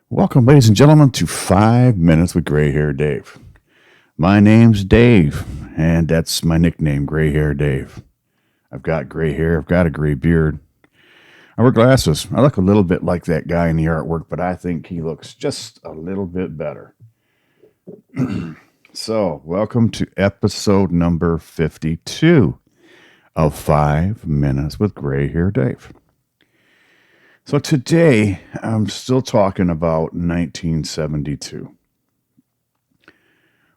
Welcome, ladies and gentlemen, to 5 Minutes with Gray Hair Dave. My name's Dave, and that's my nickname, Gray Hair Dave. I've got gray hair, I've got a gray beard. I wear glasses. I look a little bit like that guy in the artwork, but I think he looks just a little bit better. So, welcome to episode number 52 of 5 Minutes with Gray Hair Dave. So today, I'm still talking about 1972.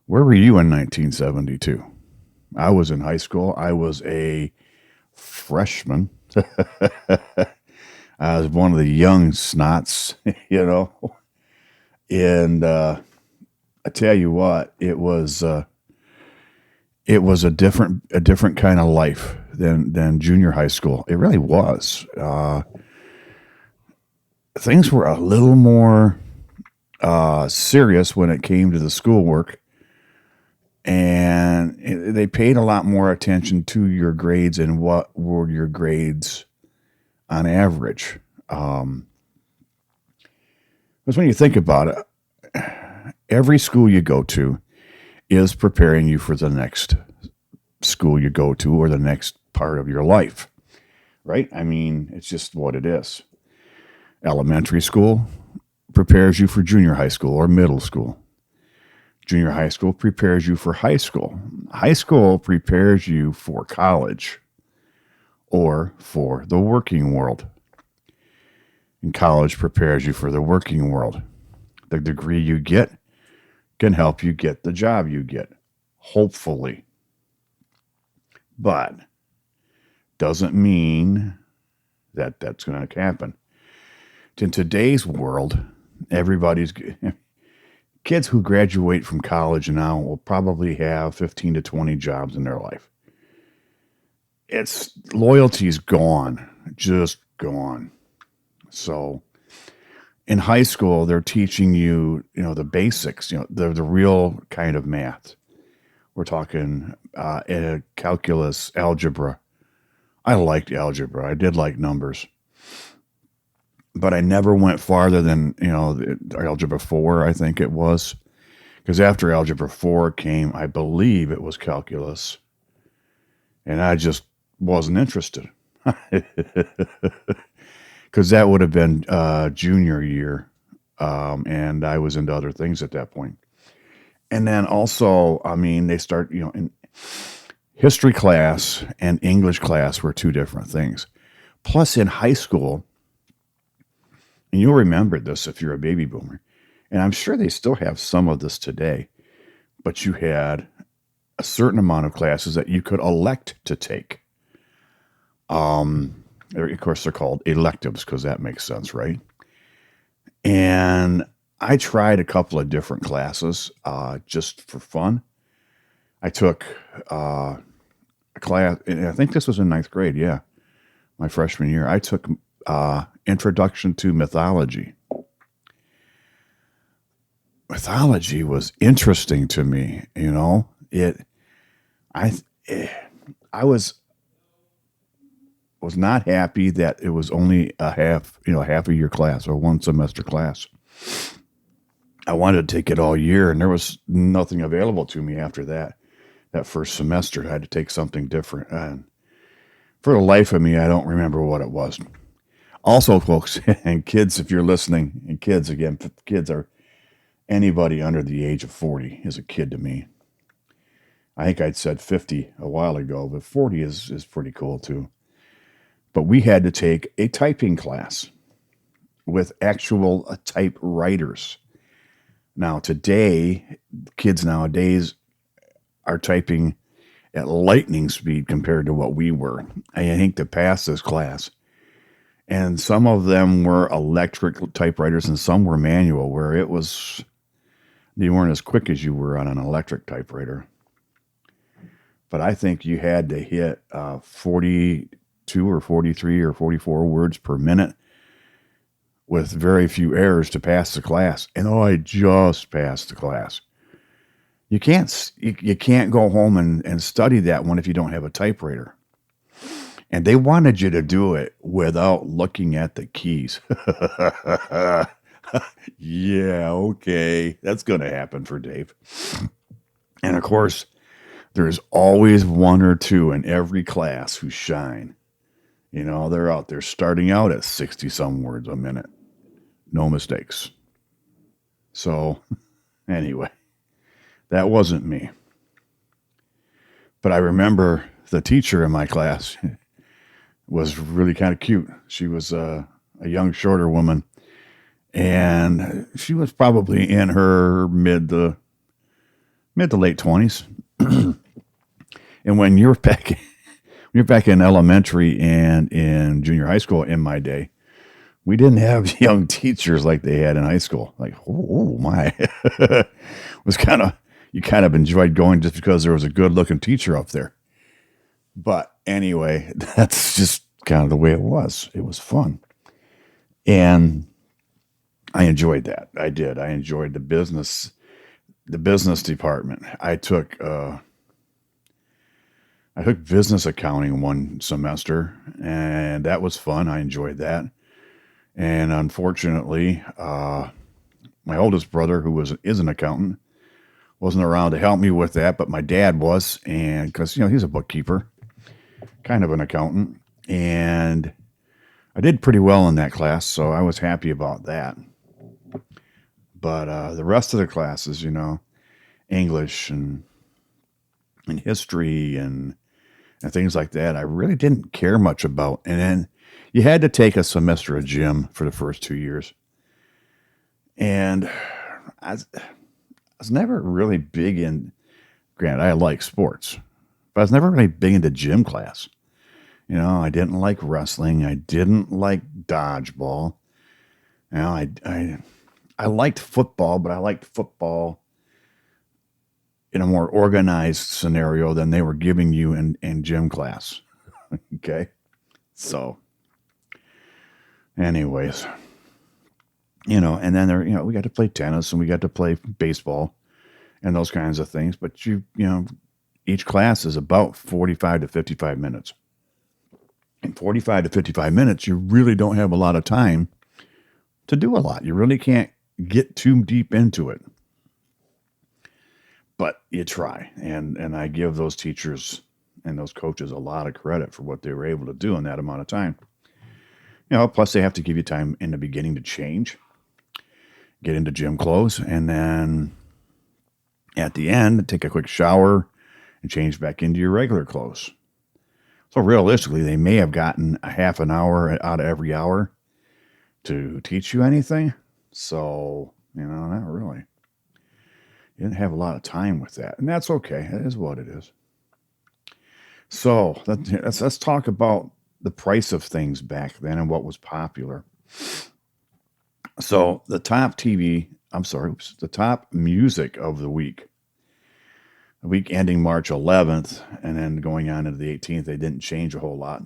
Where were you in 1972? I was in high school. I was a freshman. I was one of the young snots, And I tell you what, it was a different kind of life than junior high school. It really was. Things were a little more serious when it came to the schoolwork, and they paid a lot more attention to your grades and what were your grades on average. Because when you think about it, every school you go to is preparing you for the next school you go to or the next part of your life, right? I mean, it's just what it is. Elementary school prepares you for junior high school or middle school. Junior high school prepares you for high school. High school prepares you for college or for the working world. And college prepares you for the working world. The degree you get can help you get the job you get, hopefully. But doesn't mean that that's going to happen. In today's world, kids who graduate from college now will probably have 15 to 20 jobs in their life. It's loyalty's gone, just gone. So in high school, they're teaching you, the basics, the real kind of math. We're talking calculus, algebra. I liked algebra. I did like numbers. But I never went farther than, Algebra 4, I think it was. Because after Algebra 4 came, I believe it was calculus. And I just wasn't interested. Because that would have been junior year. And I was into other things at that point. And then also, they start, in history class and English class were two different things. Plus, in high school, and you'll remember this if you're a baby boomer, and I'm sure they still have some of this today, but you had a certain amount of classes that you could elect to take. Of course, they're called electives because that makes sense, right? And I tried a couple of different classes just for fun. I took a class, and I think this was in ninth grade, yeah, my freshman year. I took Introduction to Mythology. Mythology was interesting to me, I was not happy that it was only half a year class or one semester class. I wanted to take it all year, and there was nothing available to me after that first semester. I had to take something different, and for the life of me, I don't remember what it was. Also, folks, and kids, if you're listening, and kids are anybody under the age of 40 is a kid to me. I think I'd said 50 a while ago, but 40 is pretty cool too. But we had to take a typing class with actual typewriters. Now, today, kids nowadays are typing at lightning speed compared to what we were. I think to pass this class. And some of them were electric typewriters and some were manual, where they weren't as quick as you were on an electric typewriter. But I think you had to hit 42 or 43 or 44 words per minute with very few errors to pass the class. And I just passed the class. You can't go home and study that one if you don't have a typewriter. And they wanted you to do it without looking at the keys. Yeah, okay. That's going to happen for Dave. And of course, there's always one or two in every class who shine. You know, they're out there starting out at 60 some words a minute. No mistakes. So, anyway, that wasn't me. But I remember the teacher in my class was really kind of cute. She was a young, shorter woman, and she was probably in her mid to late 20s. And when you're back in elementary and in junior high school in my day, we didn't have young teachers like they had in high school. Like, oh my, it was kind of you kind of enjoyed going just because there was a good looking teacher up there. But anyway, that's just kind of the way it was. It was fun, and I enjoyed that. I did. I enjoyed the business department. I took business accounting one semester, and that was fun. I enjoyed that. And unfortunately, my oldest brother, is an accountant, wasn't around to help me with that, but my dad was, and because he's a bookkeeper, kind of an accountant, and I did pretty well in that class, so I was happy about that. But the rest of the classes, English and history and things like that, I really didn't care much about. And then you had to take a semester of gym for the first 2 years. And I was never really big in, granted, I like sports, but I was never really big into gym class. I didn't like wrestling. I didn't like dodgeball. I liked football, but I liked football in a more organized scenario than they were giving you in gym class. Okay. So, anyways, and then we got to play tennis and we got to play baseball and those kinds of things. But each class is about 45 to 55 minutes. In 45 to 55 minutes, you really don't have a lot of time to do a lot. You really can't get too deep into it. But you try. And I give those teachers and those coaches a lot of credit for what they were able to do in that amount of time. Plus they have to give you time in the beginning to change, get into gym clothes, and then at the end, take a quick shower and change back into your regular clothes. So realistically, they may have gotten a half an hour out of every hour to teach you anything. So, not really. You didn't have a lot of time with that. And that's okay. That is what it is. So let's talk about the price of things back then and what was popular. So the top music of the week ending March 11th and then going on into the 18th, they didn't change a whole lot.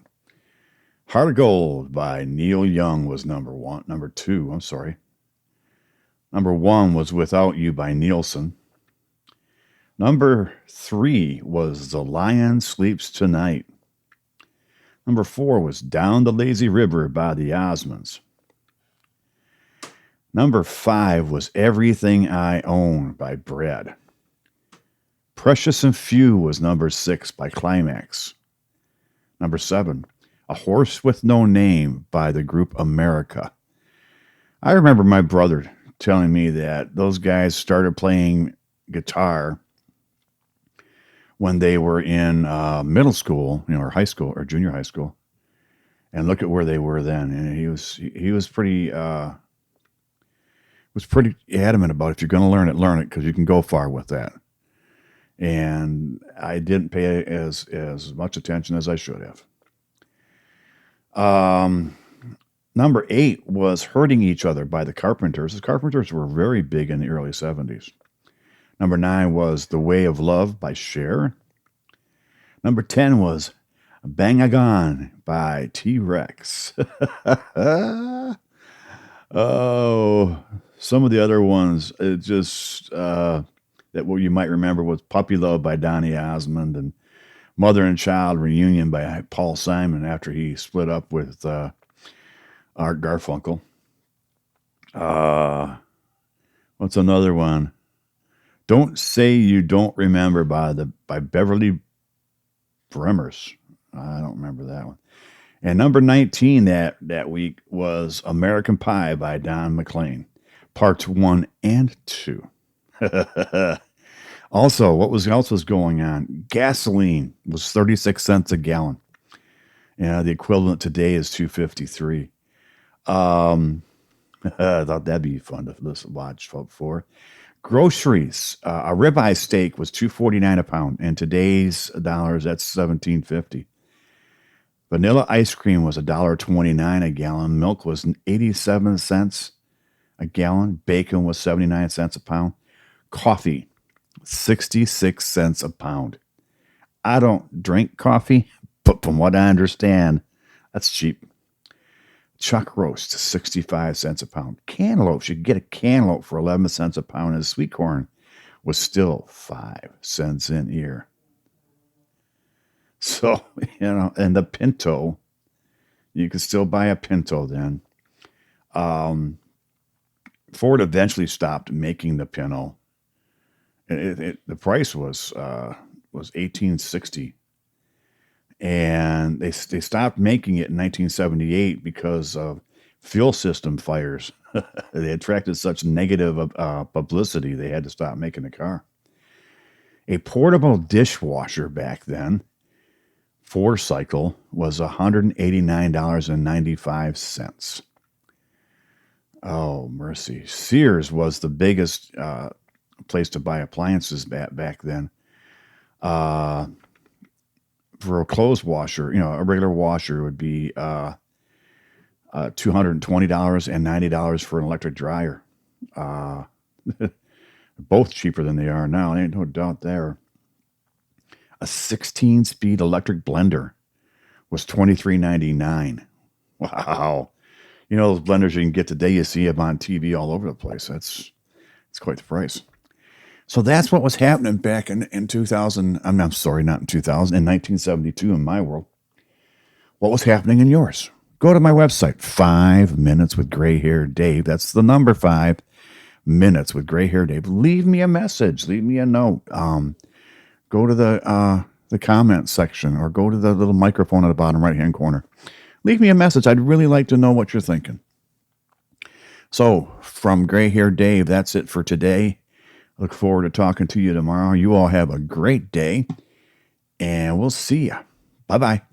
Heart of Gold by Neil Young was number one. Number one was Without You by Nielsen. Number 3 was The Lion Sleeps Tonight. Number 4 was Down the Lazy River by the Osmonds. Number 5 was Everything I Own by Bread. Precious and Few was number 6 by Climax. Number 7, A Horse with No Name by the group America. I remember my brother telling me that those guys started playing guitar when they were in middle school, or high school or junior high school, and look at where they were then. And he was pretty adamant about, if you're going to learn it because you can go far with that. And I didn't pay as much attention as I should have. Number 8 was Hurting Each Other by the Carpenters. The Carpenters were very big in the early 70s. Number 9 was The Way of Love by Cher. Number 10 was Bang-A-Gone by T-Rex. Oh, some of the other ones, it just, that what you might remember was Puppy Love by Donny Osmond and Mother and Child Reunion by Paul Simon after he split up with Art Garfunkel. What's another one? Don't Say You Don't Remember by Beverly Bremers. I don't remember that one. And number 19 that week was American Pie by Don McLean, parts 1 and 2. Also, what was else was going on? Gasoline was 36 cents a gallon. Yeah, the equivalent today is 253. Um, I thought that'd be fun to listen, watch for. Groceries, a ribeye steak was $2.49 a pound, and today's dollars that's $17.50. Vanilla ice cream was $1.29 a gallon. Milk was 87 cents a gallon. Bacon was 79 cents a pound. Coffee, 66 cents a pound. I don't drink coffee, but from what I understand, that's cheap. Chuck roast, 65 cents a pound. Cantaloupe, you could get a cantaloupe for 11 cents a pound, and sweet corn was still 5 cents an ear. So, and the Pinto, you could still buy a Pinto then. Ford eventually stopped making the Pinto. The price was $18.60, and they stopped making it in 1978 because of fuel system fires. They attracted such negative publicity, they had to stop making the car. A portable dishwasher back then, 4-cycle, was $189.95. Oh, mercy. Sears was the biggest place to buy appliances back then. For a clothes washer, a regular washer would be $220 and $90 for an electric dryer. Both cheaper than they are now. Ain't no doubt there. A 16-speed electric blender was $23.99. Wow. Those blenders you can get today, you see them on TV all over the place. It's quite the price. So that's what was happening back in 2000. I'm sorry, not in 2000, in 1972 in my world. What was happening in yours? Go to my website, 5 Minutes with Gray Hair Dave. That's the number 5 Minutes with Gray Hair Dave. Leave me a message. Leave me a note. Go to the comment section or go to the little microphone at the bottom right-hand corner. Leave me a message. I'd really like to know what you're thinking. So from Gray Hair Dave, that's it for today. Look forward to talking to you tomorrow. You all have a great day, and we'll see you. Bye-bye.